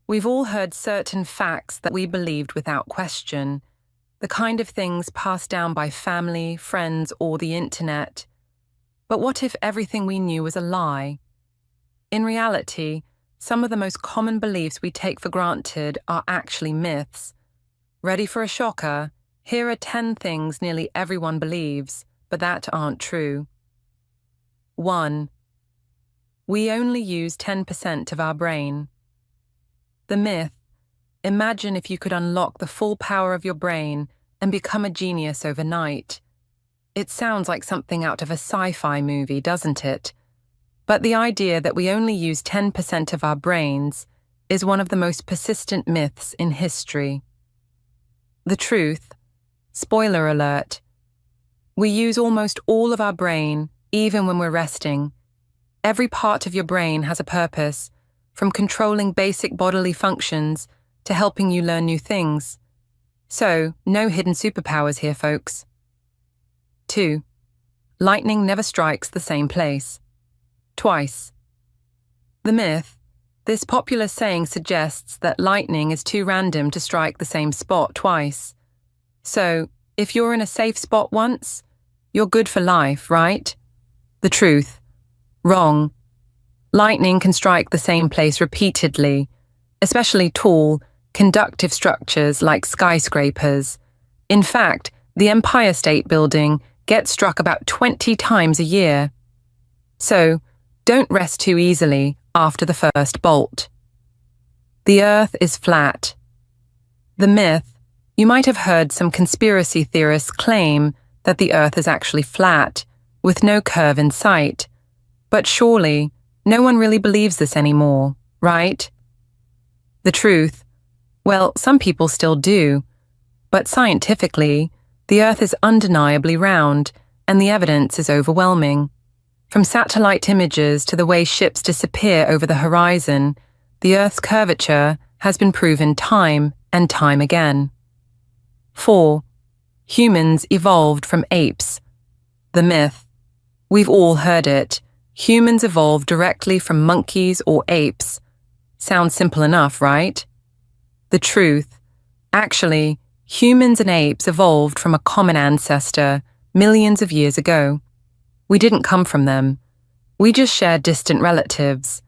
We've all heard certain facts that we believed without question, the kind of things passed down by family, friends, or the internet. But what if everything we knew was a lie? In reality, some of the most common beliefs we take for granted are actually myths. Ready for a shocker? Here are 10 things nearly everyone believes, but that aren't true. 1. We only use 10% of our brain. The myth: imagine if you could unlock the full power of your brain and become a genius overnight. It sounds like something out of a sci-fi movie, doesn't it? But the idea that we only use 10% of our brains is one of the most persistent myths in history. The truth: spoiler alert, we use almost all of our brain, even when we're resting. Every part of your brain has a purpose, from controlling basic bodily functions to helping you learn new things. So, no hidden superpowers here, folks. 2. Lightning never strikes the same place. Twice. The myth: this popular saying suggests that lightning is too random to strike the same spot twice. So, if you're in a safe spot once, you're good for life, right? The truth: wrong. Lightning can strike the same place repeatedly, especially tall, conductive structures like skyscrapers. In fact, the Empire State Building gets struck about 20 times a year. So, don't rest too easily after the first bolt. The Earth is flat. The myth: you might have heard some conspiracy theorists claim that the Earth is actually flat, with no curve in sight. But surely, no one really believes this anymore, right? The truth: well, some people still do. But scientifically, the Earth is undeniably round, and the evidence is overwhelming. From satellite images to the way ships disappear over the horizon, the Earth's curvature has been proven time and time again. 4. Humans evolved from apes. The myth: we've all heard it. Humans evolved directly from monkeys or apes. Sounds simple enough, right? The truth: actually, humans and apes evolved from a common ancestor millions of years ago. We didn't come from them. We just share distant relatives.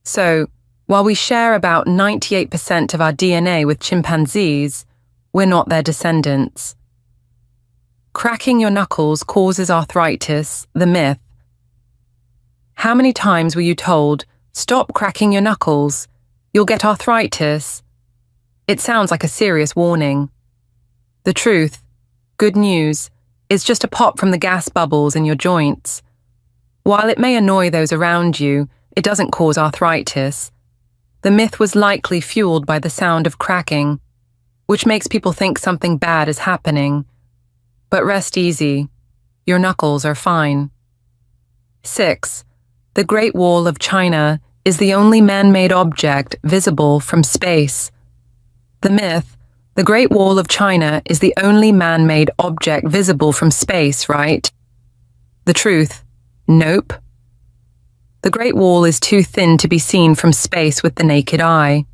So, while we share about 98% of our DNA with chimpanzees, we're not their descendants. Cracking your knuckles causes arthritis. The myth: how many times were you told, stop cracking your knuckles, you'll get arthritis? It sounds like a serious warning. The truth: good news, is just a pop from the gas bubbles in your joints. While it may annoy those around you, it doesn't cause arthritis. The myth was likely fueled by the sound of cracking, which makes people think something bad is happening. But rest easy, your knuckles are fine. 6. The Great Wall of China is the only man-made object visible from space. The myth: the Great Wall of China is the only man-made object visible from space, right? The truth: nope. The Great Wall is too thin to be seen from space with the naked eye.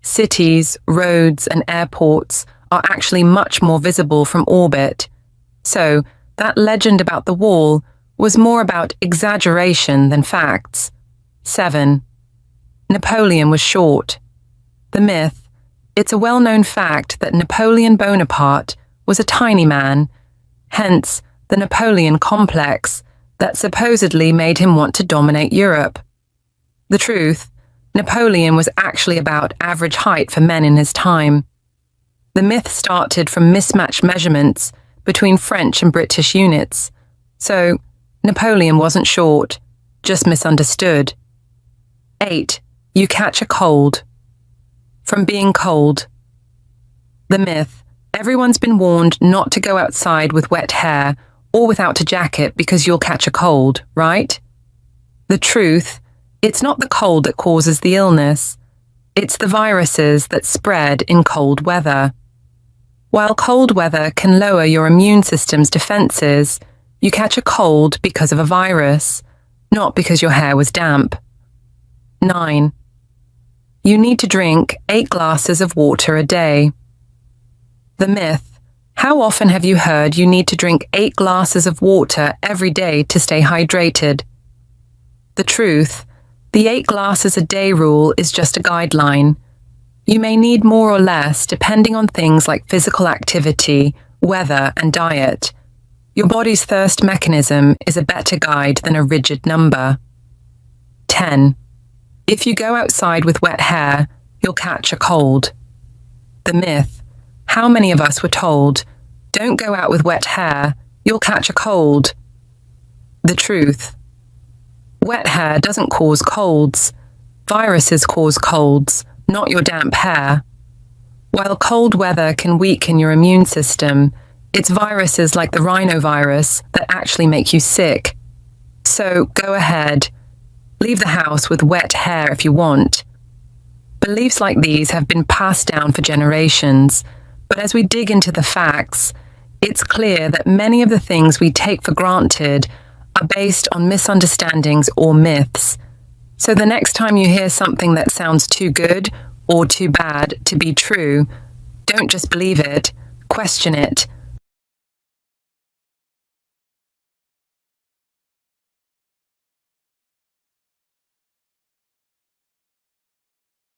Cities, roads, and airports are actually much more visible from orbit. So, that legend about the wall was more about exaggeration than facts. 7. Napoleon was short. The myth: it's a well-known fact that Napoleon Bonaparte was a tiny man, hence the Napoleon complex that supposedly made him want to dominate Europe. The truth: Napoleon was actually about average height for men in his time. The myth started from mismatched measurements between French and British units. So, Napoleon wasn't short, just misunderstood. 8. You catch a cold. From being cold. The myth: everyone's been warned not to go outside with wet hair or without a jacket because you'll catch a cold, right? The truth: it's not the cold that causes the illness. It's the viruses that spread in cold weather. While cold weather can lower your immune system's defenses, you catch a cold because of a virus, not because your hair was damp. 9. You need to drink 8 glasses of water a day. The myth: how often have you heard you need to drink 8 glasses of water every day to stay hydrated? The truth: the 8 glasses a day rule is just a guideline. You may need more or less depending on things like physical activity, weather, and diet. Your body's thirst mechanism is a better guide than a rigid number. 10. If you go outside with wet hair, you'll catch a cold. The myth: how many of us were told, don't go out with wet hair, you'll catch a cold? The truth: wet hair doesn't cause colds. Viruses cause colds, not your damp hair. While cold weather can weaken your immune system, it's viruses like the rhinovirus that actually make you sick. So go ahead. Leave the house with wet hair if you want. Beliefs like these have been passed down for generations, but as we dig into the facts, it's clear that many of the things we take for granted are based on misunderstandings or myths. So the next time you hear something that sounds too good or too bad to be true, don't just believe it, question it,